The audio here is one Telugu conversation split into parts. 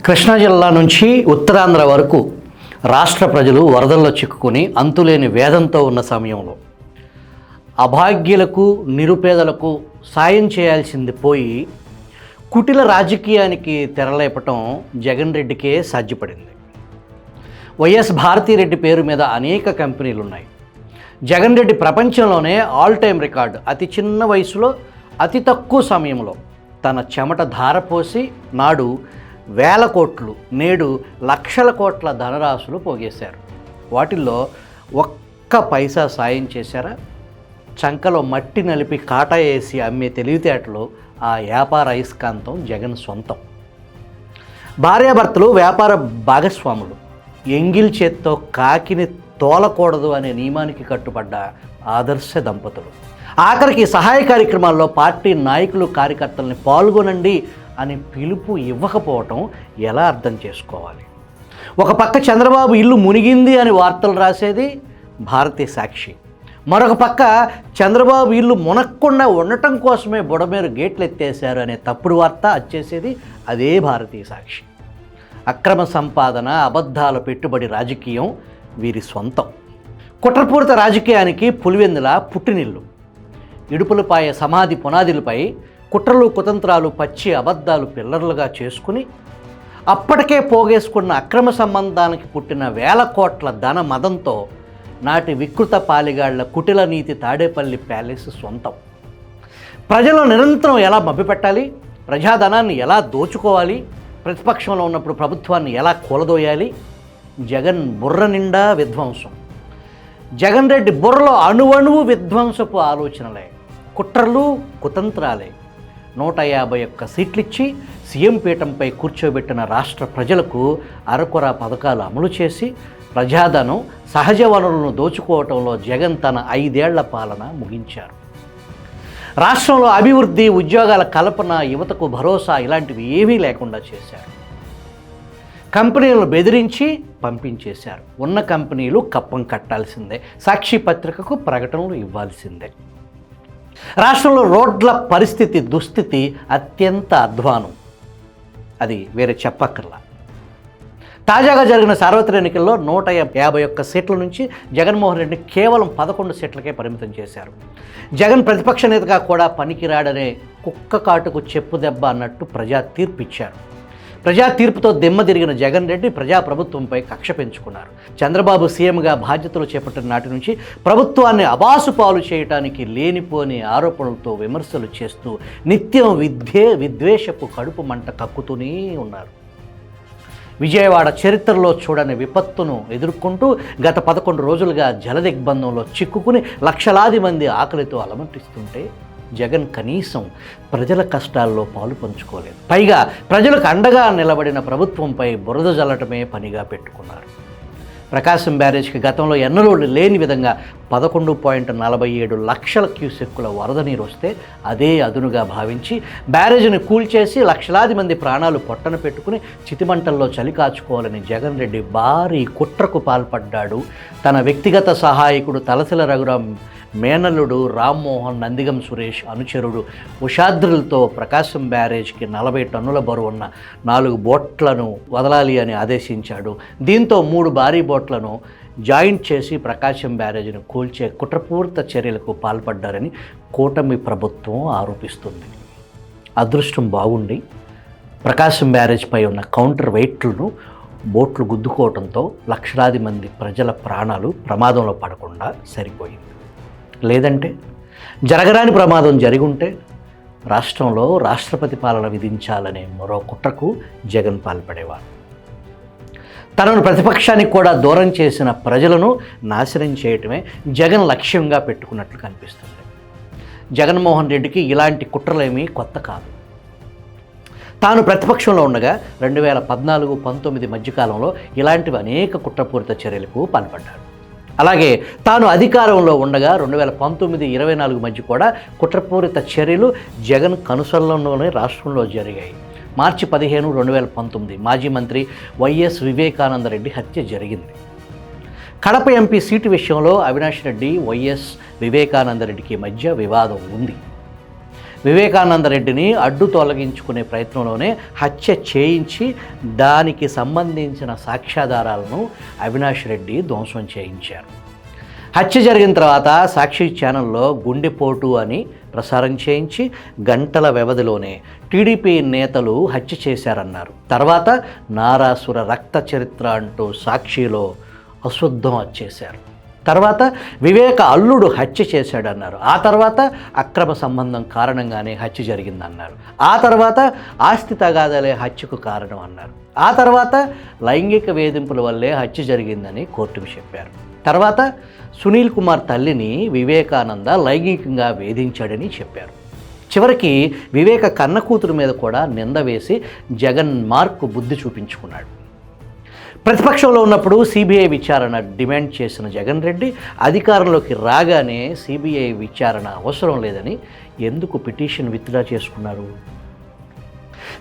కృష్ణా జిల్లా నుంచి ఉత్తరాంధ్ర వరకు రాష్ట్ర ప్రజలు వరదల్లో చిక్కుకొని అంతులేని వేదంతో ఉన్న సమయంలో అభాగ్యులకు నిరుపేదలకు సాయం చేయాల్సింది పోయి కుటిల రాజకీయానికి తెరలేపటం జగన్ రెడ్డికే సాధ్యపడింది. వైఎస్ భారతిరెడ్డి పేరు మీద అనేక కంపెనీలు ఉన్నాయి. జగన్ రెడ్డి ప్రపంచంలోనే ఆల్ టైమ్ రికార్డు. అతి చిన్న వయసులో అతి తక్కువ సమయంలో తన చెమట ధారపోసి నాడు వేల కోట్లు, నేడు లక్షల కోట్ల ధనరాశులు పోగేశారు. వాటిల్లో ఒక్క పైసా సాయం చేశారా? చంకలో మట్టి నలిపి కాటా వేసి అమ్మే తెలివితేటలు ఆ వ్యాపార అయస్కాంతం జగన్ సొంతం. భార్యాభర్తలు వ్యాపార భాగస్వాములు. ఎంగిల్ చేత్తో కాకిని తోలకూడదు అనే నియమానికి కట్టుబడ్డ ఆదర్శ దంపతులు. ఆఖరికి సహాయ కార్యక్రమాల్లో పార్టీ నాయకులు కార్యకర్తల్ని పాల్గొనండి అని పిలుపు ఇవ్వకపోవటం ఎలా అర్థం చేసుకోవాలి? ఒక పక్క చంద్రబాబు ఇల్లు మునిగింది అని వార్తలు రాసేది భారతీయ సాక్షి. మరొక పక్క చంద్రబాబు ఇల్లు మునక్కుండా ఉండటం కోసమే బుడమేరు గేట్లు ఎత్తేశారు అనే తప్పుడు వార్త వచ్చేసేది అదే భారతీయ సాక్షి. అక్రమ సంపాదన, అబద్ధాల పెట్టుబడి రాజకీయం వీరి సొంతం. కుట్రపూరిత రాజకీయానికి పులివెందుల పుట్టినిల్లు. ఇడుపులపాయ సమాధి పునాదులపై కుట్రలు, కుతంత్రాలు, పచ్చి అబద్ధాలు పిల్లర్లుగా చేసుకుని అప్పటికే పోగేసుకున్న అక్రమ సంబంధానికి పుట్టిన వేల కోట్ల ధన మదంతో నాటి వికృత పాలిగాళ్ల కుటిల నీతి తాడేపల్లి ప్యాలెస్ సొంతం. ప్రజలను నిరంతరం ఎలా మభ్యపెట్టాలి, ప్రజాధనాన్ని ఎలా దోచుకోవాలి, ప్రతిపక్షంలో ఉన్నప్పుడు ప్రభుత్వాన్ని ఎలా కూలదోయాలి, జగన్ బుర్ర నిండా విధ్వంసం. జగన్ రెడ్డి బుర్రలో అణువణువు విధ్వంసపు ఆలోచనలే, కుట్రలు, కుతంత్రాలే. 151 సీట్లిచ్చి సీఎం పీఠంపై కూర్చోబెట్టిన రాష్ట్ర ప్రజలకు అరకొర పథకాలు అమలు చేసి ప్రజాధనం, సహజ వనరులను దోచుకోవటంలో జగన్ తన 5 ఏళ్ల పాలన ముగించారు. రాష్ట్రంలో అభివృద్ధి, ఉద్యోగాల కల్పన, యువతకు భరోసా ఇలాంటివి ఏమీ లేకుండా చేశారు. కంపెనీలను బెదిరించి పంపించేశారు. ఉన్న కంపెనీలు కప్పం కట్టాల్సిందే, సాక్షి పత్రికకు ప్రకటనలు ఇవ్వాల్సిందే. రాష్ట్రంలో రోడ్ల పరిస్థితి, దుస్థితి అత్యంత అధ్వానం. అది వేరే చెప్పక్కర్లా. తాజాగా జరిగిన సార్వత్రిక ఎన్నికల్లో 151 సీట్ల నుంచి జగన్మోహన్ రెడ్డిని కేవలం 11 సీట్లకే పరిమితం చేశారు. జగన్ ప్రతిపక్ష నేతగా కూడా పనికిరాడనే కుక్క కాటుకు చెప్పు దెబ్బ అన్నట్టు ప్రజా తీర్పు ఇచ్చారు. ప్రజా తీర్పుతో దిమ్మ తిరిగిన జగన్ రెడ్డి ప్రజాప్రభుత్వంపై కక్ష పెంచుకున్నారు. చంద్రబాబు సీఎంగా బాధ్యతలు చేపట్టిన నాటి నుంచి ప్రభుత్వాన్ని అబాసు పాలు చేయడానికి లేనిపోని ఆరోపణలతో విమర్శలు చేస్తూ నిత్యం విద్వేషపు కడుపు మంట కక్కుతూనే ఉన్నారు. విజయవాడ చరిత్రలో చూడని విపత్తును ఎదుర్కొంటూ గత 11 రోజులుగా జలదిగ్బంధంలో చిక్కుకుని లక్షలాది మంది ఆకలితో అలమటిస్తుంటే జగన్ కనీసం ప్రజల కష్టాల్లో పాలు పంచుకోలేదు. పైగా ప్రజలకు అండగా నిలబడిన ప్రభుత్వంపై బురద జల్లటమే పనిగా పెట్టుకున్నారు. ప్రకాశం బ్యారేజ్కి గతంలో ఎన్నడూ లేని విధంగా 11.47 లక్షల క్యూసెక్కుల వరద నీరు వస్తే అదే అదునుగా భావించి బ్యారేజ్ని కూల్చేసి లక్షలాది మంది ప్రాణాలు పొట్టన పెట్టుకుని చితిమంటల్లో చలి కాచుకోవాలని జగన్ రెడ్డి భారీ కుట్రకు పాల్పడ్డాడు. తన వ్యక్తిగత సహాయకుడు తలసిల రఘురాం మేనల్లుడు రామ్మోహన్, నందిగం సురేష్ అనుచరుడు ఉషాద్రులతో ప్రకాశం బ్యారేజ్కి 40 టన్నుల బరువున్న 4 బోట్లను వదలాలి అని ఆదేశించాడు. దీంతో 3 భారీ బోట్లను జాయింట్ చేసి ప్రకాశం బ్యారేజ్ను కూల్చే కుట్రపూరిత చర్యలకు పాల్పడ్డారని కూటమి ప్రభుత్వం ఆరోపిస్తుంది. అదృష్టం బాగుండి ప్రకాశం బ్యారేజ్పై ఉన్న కౌంటర్ వెయిట్లను బోట్లు గుద్దుకోవడంతో లక్షలాది మంది ప్రజల ప్రాణాలు ప్రమాదంలో పడకుండా సరిపోయింది. లేదంటే జరగరాని ప్రమాదం జరిగుంటే రాష్ట్రంలో రాష్ట్రపతి పాలన విధించాలనే మరో కుట్రకు జగన్ పాల్పడేవారు. తనను ప్రతిపక్షానికి కూడా దూరం చేసిన ప్రజలను నాశనం చేయటమే జగన్ లక్ష్యంగా పెట్టుకున్నట్లు కనిపిస్తుంది. జగన్మోహన్ రెడ్డికి ఇలాంటి కుట్రలేమీ కొత్త కాదు. తాను ప్రతిపక్షంలో ఉండగా 2014-19 మధ్యకాలంలో ఇలాంటివి అనేక కుట్రపూరిత చర్యలకు పాల్పడ్డారు. అలాగే తాను అధికారంలో ఉండగా 2019-24 మధ్య కూడా కుట్రపూరిత చర్యలు జగన్ కనుసరణలోనే రాష్ట్రంలో జరిగాయి. మార్చి 15, 2019 మాజీ మంత్రి వైఎస్ వివేకానందరెడ్డి హత్య జరిగింది. కడప ఎంపీ సీటు విషయంలో అవినాష్ రెడ్డి, వైఎస్ వివేకానందరెడ్డికి మధ్య వివాదం ఉంది. వివేకానంద రెడ్డిని అడ్డు తొలగించుకునే ప్రయత్నంలోనే హత్య చేయించి దానికి సంబంధించిన సాక్ష్యాధారాలను అవినాష్ రెడ్డి ధ్వంసం చేయించారు. హత్య జరిగిన తర్వాత సాక్షి ఛానల్లో గుండెపోటు అని ప్రసారం చేయించి గంటల వ్యవధిలోనే టీడీపీ నేతలు హత్య చేశారన్నారు. తర్వాత నారాసుర రక్త చరిత్ర అంటూ సాక్షిలో అశుద్ధం చేశారు. తర్వాత వివేక అల్లుడు హత్య చేశాడన్నారు. ఆ తర్వాత అక్రమ సంబంధం కారణంగానే హత్య జరిగిందన్నారు. ఆ తర్వాత ఆస్తి తగాదాలే హత్యకు కారణం అన్నారు. ఆ తర్వాత లైంగిక వేధింపుల వల్లే హత్య జరిగిందని కోర్టుకు చెప్పారు. తర్వాత సునీల్ కుమార్ తల్లిని వివేకానంద లైంగికంగా వేధించాడని చెప్పారు. చివరికి వివేక కన్న కూతురు మీద కూడా నింద వేసి జగన్ మార్కు బుద్ధి చూపించుకున్నాడు. ప్రతిపక్షంలో ఉన్నప్పుడు సిబిఐ విచారణ డిమాండ్ చేసిన జగన్ రెడ్డి అధికారంలోకి రాగానే సిబిఐ విచారణ అవసరం లేదని ఎందుకు పిటిషన్ విత్డ్రా చేసుకున్నారు?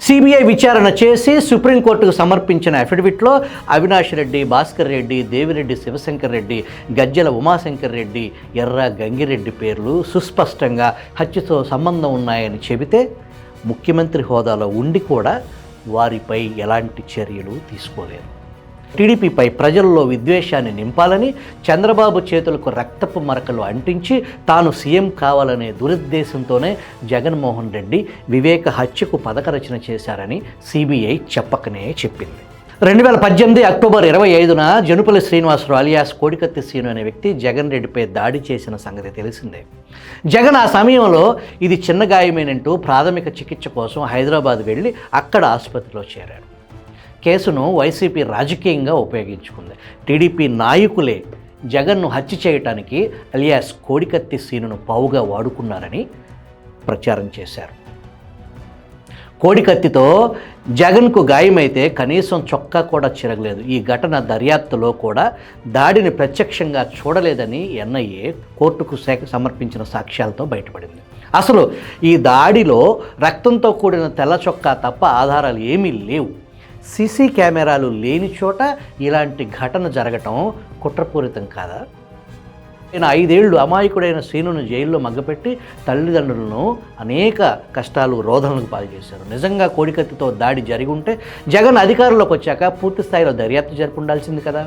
సిబిఐ విచారణ చేసి సుప్రీంకోర్టుకు సమర్పించిన అఫిడవిట్లో అవినాష్ రెడ్డి, భాస్కర్ రెడ్డి, దేవిరెడ్డి శివశంకర్ రెడ్డి, గజ్జల ఉమాశంకర్ రెడ్డి, ఎర్ర గంగిరెడ్డి పేర్లు సుస్పష్టంగా హత్యతో సంబంధం ఉన్నాయని చెబితే ముఖ్యమంత్రి హోదాలో ఉండి కూడా వారిపై ఎలాంటి చర్యలు తీసుకోలేదు. టీడీపీపై ప్రజల్లో విద్వేషాన్ని నింపాలని, చంద్రబాబు చేతులకు రక్తపు మరకలు అంటించి తాను సీఎం కావాలనే దురుద్దేశంతోనే జగన్మోహన్ రెడ్డి వివేక హత్యకు పథకరచన చేశారని సిబిఐ చెప్పకనే చెప్పింది. 2018 అక్టోబర్ 25న జనుపల్లి శ్రీనివాసరావు అలియాస్ కోడికత్తి శ్రీను అనే వ్యక్తి జగన్ రెడ్డిపై దాడి చేసిన సంగతి తెలిసిందే. జగన్ ఆ సమయంలో ఇది చిన్న గాయమేనంటూ ప్రాథమిక చికిత్స కోసం హైదరాబాద్ వెళ్ళి అక్కడ ఆసుపత్రిలో చేరాడు. కేసును వైసీపీ రాజకీయంగా ఉపయోగించుకుంది. టీడీపీ నాయకులే జగన్ను హత్య చేయడానికి అలియాస్ కోడికత్తి సీనును పావుగా వాడుకున్నారని ప్రచారం చేశారు. కోడికత్తితో జగన్కు గాయమైతే కనీసం చొక్కా కూడా చిరగలేదు. ఈ ఘటన దర్యాప్తులో కూడా దాడిని ప్రత్యక్షంగా చూడలేదని ఎన్ఐఏ కోర్టుకు సమర్పించిన సాక్ష్యాలతో బయటపడింది. అసలు ఈ దాడిలో రక్తంతో కూడిన తెల్ల చొక్కా తప్ప ఆధారాలు ఏమీ లేవు. సీసీ కెమెరాలు లేని చోట ఇలాంటి ఘటన జరగటం కుట్రపూరితం కాదా? ఆయన 5 ఏళ్ళు అమాయకుడైన శ్రీనును జైల్లో మగ్గపెట్టి తల్లిదండ్రులను అనేక కష్టాలు, రోదనలకు పాల్చేశారు. నిజంగా కోడికత్తితో దాడి జరిగి ఉంటే జగన్ అధికారంలోకి వచ్చాక పూర్తి స్థాయిలో దర్యాప్తు జరిపి ఉండాల్సింది కదా.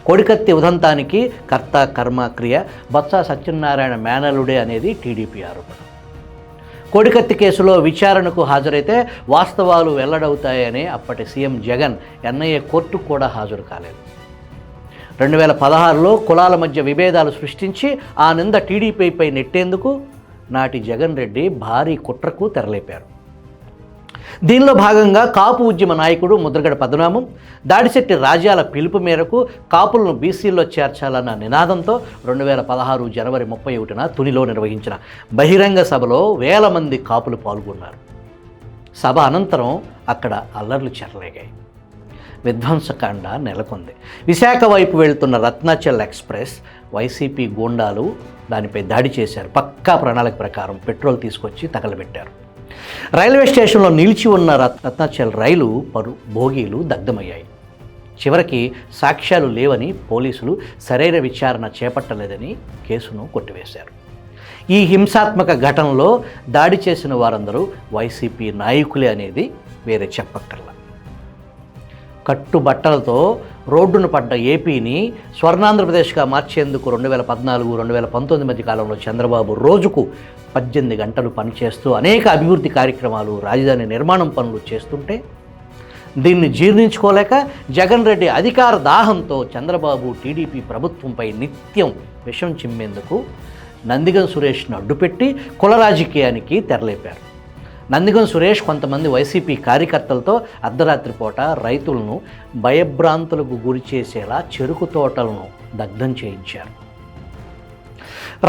కోడికత్తి ఉదంతానికి కర్త, కర్మ, క్రియ బొత్స సత్యనారాయణ మేనలుడే అనేది టీడీపీ ఆరోపణ. కోడికత్తి కేసులో విచారణకు హాజరైతే వాస్తవాలు వెల్లడవుతాయని అప్పటి సీఎం జగన్ ఎన్ఐఏ కోర్టుకు కూడా హాజరు కాలేదు. 2016లో కులాల మధ్య విభేదాలు సృష్టించి ఆ నింద టీడీపీపై నెట్టేందుకు నాటి జగన్ రెడ్డి భారీ కుట్రకు తెరలేపారు. దీనిలో భాగంగా కాపు ఉద్యమ నాయకుడు ముద్రగడ పద్మనాభం, దాడిశెట్టి రాజ్యాల పిలుపు మేరకు కాపులను బీసీల్లో చేర్చాలన్న నినాదంతో 2016 జనవరి 31న తునిలో నిర్వహించిన బహిరంగ సభలో వేల మంది కాపులు పాల్గొన్నారు. సభ అనంతరం అక్కడ అల్లర్లు చెలరేగాయి. విధ్వంసకాండ నెలకొంది. విశాఖ వైపు వెళ్తున్న రత్నాచల్ ఎక్స్ప్రెస్ వైసీపీ గూండాలు దానిపై దాడి చేశారు. పక్కా ప్రణాళిక ప్రకారం పెట్రోల్ తీసుకొచ్చి తగలబెట్టారు. రైల్వే స్టేషన్లో నిలిచి ఉన్న రత్నాచల్ రైలు బోగీలు దగ్ధమయ్యాయి. చివరికి సాక్ష్యాలు లేవని పోలీసులు సరైన విచారణ చేపట్టలేదని కేసును కొట్టివేశారు. ఈ హింసాత్మక ఘటనలో దాడి చేసిన వారందరూ వైసీపీ నాయకులే అనేది వేరే చెప్పక్కర్లా. కట్టుబట్టలతో రోడ్డును పడ్డ ఏపీని స్వర్ణాంధ్రప్రదేశ్గా మార్చేందుకు 2014-2019 మధ్య కాలంలో చంద్రబాబు రోజుకు 18 గంటలు పనిచేస్తూ అనేక అభివృద్ధి కార్యక్రమాలు, రాజధాని నిర్మాణం పనులు చేస్తుంటే దీన్ని జీర్ణించుకోలేక జగన్ రెడ్డి అధికార దాహంతో చంద్రబాబు టీడీపీ ప్రభుత్వంపై నిత్యం విషం చిమ్మేందుకు నందిగం సురేష్ను అడ్డుపెట్టి కుల రాజకీయానికి తెరలేపారు. నందిగం సురేష్ కొంతమంది వైసీపీ కార్యకర్తలతో అర్ధరాత్రి పూట రైతులను భయభ్రాంతులకు గురి చేసేలా చెరుకు తోటలను దగ్ధం చేయించారు.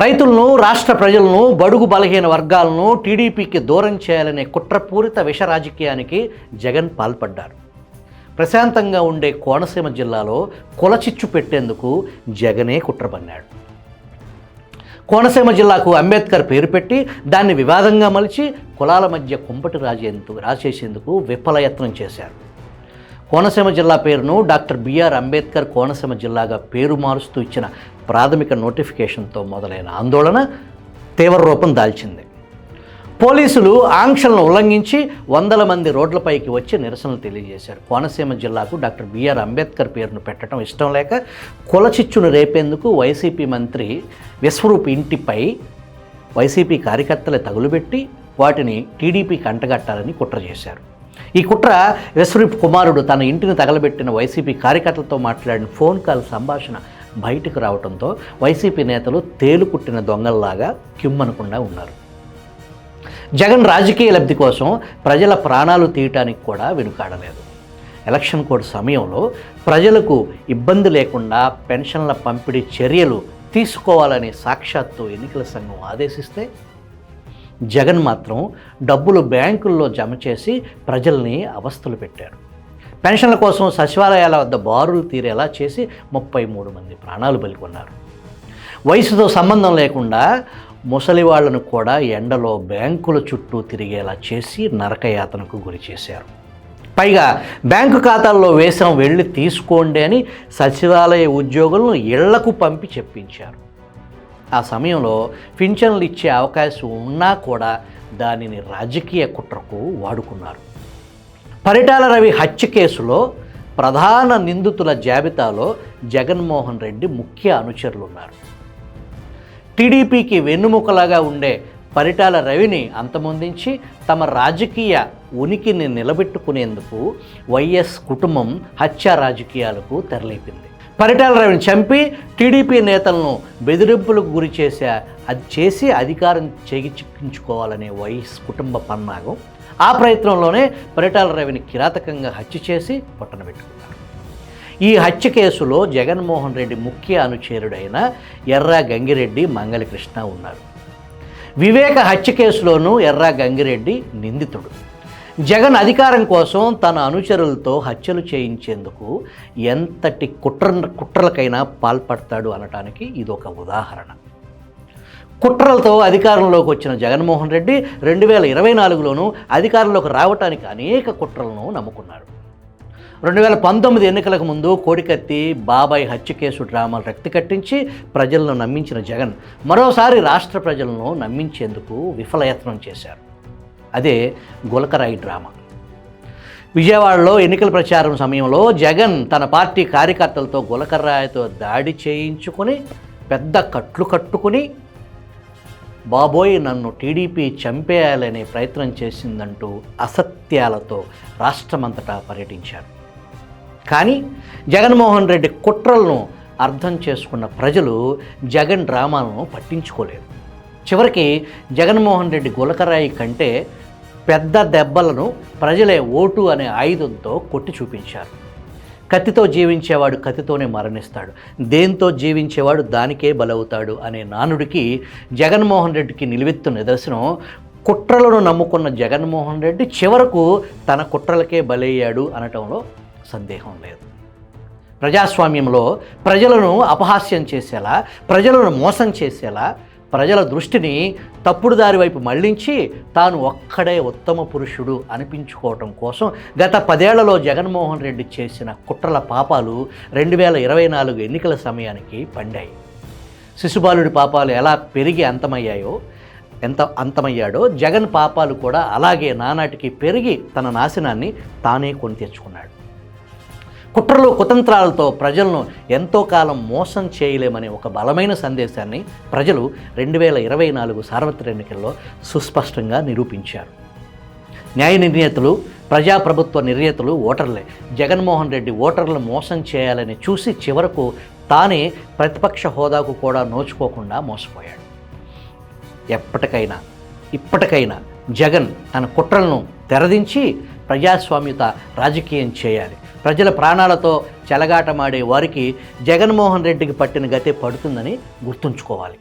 రైతులను, రాష్ట్ర ప్రజలను, బడుగు బలహీన వర్గాలను టీడీపీకి దూరం చేయాలనే కుట్రపూరిత విష రాజకీయానికి జగన్ పాల్పడ్డారు. ప్రశాంతంగా ఉండే కోనసీమ జిల్లాలో కులచిచ్చు పెట్టేందుకు జగనే కుట్రపన్నాడు. కోనసీమ జిల్లాకు అంబేద్కర్ పేరు పెట్టి దాన్ని వివాదంగా మలిచి కులాల మధ్య కుంపటి రాజేసేందుకు విఫలయత్నం చేశారు. కోనసీమ జిల్లా పేరును డాక్టర్ బిఆర్ అంబేద్కర్ కోనసీమ జిల్లాగా పేరు మారుస్తూ ఇచ్చిన ప్రాథమిక నోటిఫికేషన్తో మొదలైన ఆందోళన తీవ్ర రూపం దాల్చింది. పోలీసులు ఆంక్షలను ఉల్లంఘించి వందల మంది రోడ్లపైకి వచ్చి నిరసనలు తెలియజేశారు. కోనసీమ జిల్లాకు డాక్టర్ బిఆర్ అంబేద్కర్ పేరును పెట్టడం ఇష్టం లేక కులచిచ్చును రేపేందుకు వైసీపీ మంత్రి విశ్వరూప్ ఇంటిపై వైసీపీ కార్యకర్తలే తగులుబెట్టి వాటిని టీడీపీకి అంటగట్టాలని కుట్ర చేశారు. ఈ కుట్ర విశ్వరూప్ కుమారుడు తన ఇంటిని తగలబెట్టిన వైసీపీ కార్యకర్తలతో మాట్లాడిన ఫోన్ కాల్ సంభాషణ బయటకు రావడంతో వైసీపీ నేతలు తేలుకుట్టిన దొంగల్లాగా కిమ్మనకుండా ఉన్నారు. జగన్ రాజకీయ లబ్ధి కోసం ప్రజల ప్రాణాలు తీయటానికి కూడా వెనుకాడలేదు. ఎలక్షన్ కోడ్ సమయంలో ప్రజలకు ఇబ్బంది లేకుండా పెన్షన్ల పంపిణీ చర్యలు తీసుకోవాలని సాక్షాత్తు ఎన్నికల సంఘం ఆదేశిస్తే జగన్ మాత్రం డబ్బులు బ్యాంకుల్లో జమ చేసి ప్రజల్ని అవస్థలు పెట్టారు. పెన్షన్ల కోసం సచివాలయాల వద్ద బారులు తీరేలా చేసి 33 మంది ప్రాణాలు బలికొన్నారు. వయసుతో సంబంధం లేకుండా ముసలి వాళ్లను కూడా ఎండలో బ్యాంకుల చుట్టూ తిరిగేలా చేసి నరకయాతనకు గురి చేశారు. పైగా బ్యాంకు ఖాతాల్లో వేసాం వెళ్ళి తీసుకోండి అని సచివాలయ ఉద్యోగులను ఇళ్లకు పంపి చెప్పించారు. ఆ సమయంలో పింఛన్లు ఇచ్చే అవకాశం ఉన్నా కూడా దానిని రాజకీయ కుట్రకు వాడుకున్నారు. పరిటాల రవి హత్య కేసులో ప్రధాన నిందితుల జాబితాలో జగన్మోహన్ రెడ్డి ముఖ్య అనుచరులు ఉన్నారు. టీడీపీకి వెన్నుముకలాగా ఉండే పరిటాల రవిని అంతమొందించి తమ రాజకీయ ఉనికిని నిలబెట్టుకునేందుకు వైఎస్ కుటుంబం హత్య రాజకీయాలకు తెరలేపింది. పరిటాల రవిని చంపి టీడీపీ నేతలను బెదిరింపులకు గురి చేసి అధికారం చేజిక్కించుకోవాలనే వైఎస్ కుటుంబ పన్నాగం. ఆ ప్రయత్నంలోనే పరిటాల రవిని కిరాతకంగా హత్య చేసి పొట్టన పెట్టుకున్నారు. ఈ హత్య కేసులో జగన్మోహన్ రెడ్డి ముఖ్య అనుచరుడైన ఎర్రా గంగిరెడ్డి, మంగళకృష్ణ ఉన్నారు. వివేక హత్య కేసులోనూ ఎర్రా గంగిరెడ్డి నిందితుడు. జగన్ అధికారం కోసం తన అనుచరులతో హత్యలు చేయించేందుకు ఎంతటి కుట్రలకైనా పాల్పడతాడు అనటానికి ఇదొక ఉదాహరణ. కుట్రలతో అధికారంలోకి వచ్చిన జగన్మోహన్ రెడ్డి 2024లోనూ అధికారంలోకి రావటానికి అనేక కుట్రలను నమ్ముకున్నాడు. 2019 ఎన్నికలకు ముందు కోడికత్తి, బాబాయ్ హత్య కేసు డ్రామాలు రక్తి కట్టించి ప్రజలను నమ్మించిన జగన్ మరోసారి రాష్ట్ర ప్రజలను నమ్మించేందుకు విఫలయత్నం చేశారు. అదే గులకరాయి డ్రామా. విజయవాడలో ఎన్నికల ప్రచారం సమయంలో జగన్ తన పార్టీ కార్యకర్తలతో గులకరాయితో దాడి చేయించుకొని పెద్ద కట్లు కట్టుకుని బాబోయ్ నన్ను టీడీపీ చంపేయాలనే ప్రయత్నం చేసిందంటూ అసత్యాలతో రాష్ట్రమంతటా పర్యటించారు. కానీ జగన్మోహన్ రెడ్డి కుట్రలను అర్థం చేసుకున్న ప్రజలు జగన్ డ్రామాలను పట్టించుకోలేదు. చివరికి జగన్మోహన్ రెడ్డి గులకరాయి కంటే పెద్ద దెబ్బలను ప్రజలే ఓటు అనే ఆయుధంతో కొట్టి చూపించారు. కత్తితో జీవించేవాడు కత్తితోనే మరణిస్తాడు, దేంతో జీవించేవాడు దానికే బలవుతాడు అనే నానుడికి జగన్మోహన్ రెడ్డికి నిలువెత్తు నిదర్శనం. కుట్రలను నమ్ముకున్న జగన్మోహన్ రెడ్డి చివరకు తన కుట్రలకే బలయ్యాడు అనటంలో సందేహం లేదు. ప్రజాస్వామ్యంలో ప్రజలను అపహాస్యం చేసేలా, ప్రజలను మోసం చేసేలా, ప్రజల దృష్టిని తప్పుడు దారి వైపు మళ్లించి తాను ఒక్కడే ఉత్తమ పురుషుడు అనిపించుకోవటం కోసం గత 10 ఏళ్లలో జగన్మోహన్ రెడ్డి చేసిన కుట్రల పాపాలు 2024 ఎన్నికల సమయానికి పండాయి. శిశుబాలుడి పాపాలు ఎలా పెరిగి అంతమయ్యాడో జగన్ పాపాలు కూడా అలాగే నానాటికి పెరిగి తన నాశనాన్ని తానే కొని తెచ్చుకున్నాడు. కుట్రలు కుతంత్రాలతో ప్రజలను ఎంతో కాలం మోసం చేయలేమనే ఒక బలమైన సందేశాన్ని ప్రజలు 2024 సార్వత్రిక ఎన్నికల్లో సుస్పష్టంగా నిరూపించారు. న్యాయ నిర్ణేతలు, ప్రజాప్రభుత్వ నిర్ణేతలు ఓటర్లే. జగన్మోహన్ రెడ్డి ఓటర్లు మోసం చేయాలని చూసి చివరకు తానే ప్రతిపక్ష హోదాకు కూడా నోచుకోకుండా మోసపోయాడు. ఇప్పటికైనా జగన్ తన కుట్రలను తెరదించి ప్రజాస్వామ్యత రాజకీయం చేయాలి. ప్రజల ప్రాణాలతో చెలగాటమాడే వారికి జగన్మోహన్ రెడ్డికి పట్టిన గతే పడుతుందని గుర్తుంచుకోవాలి.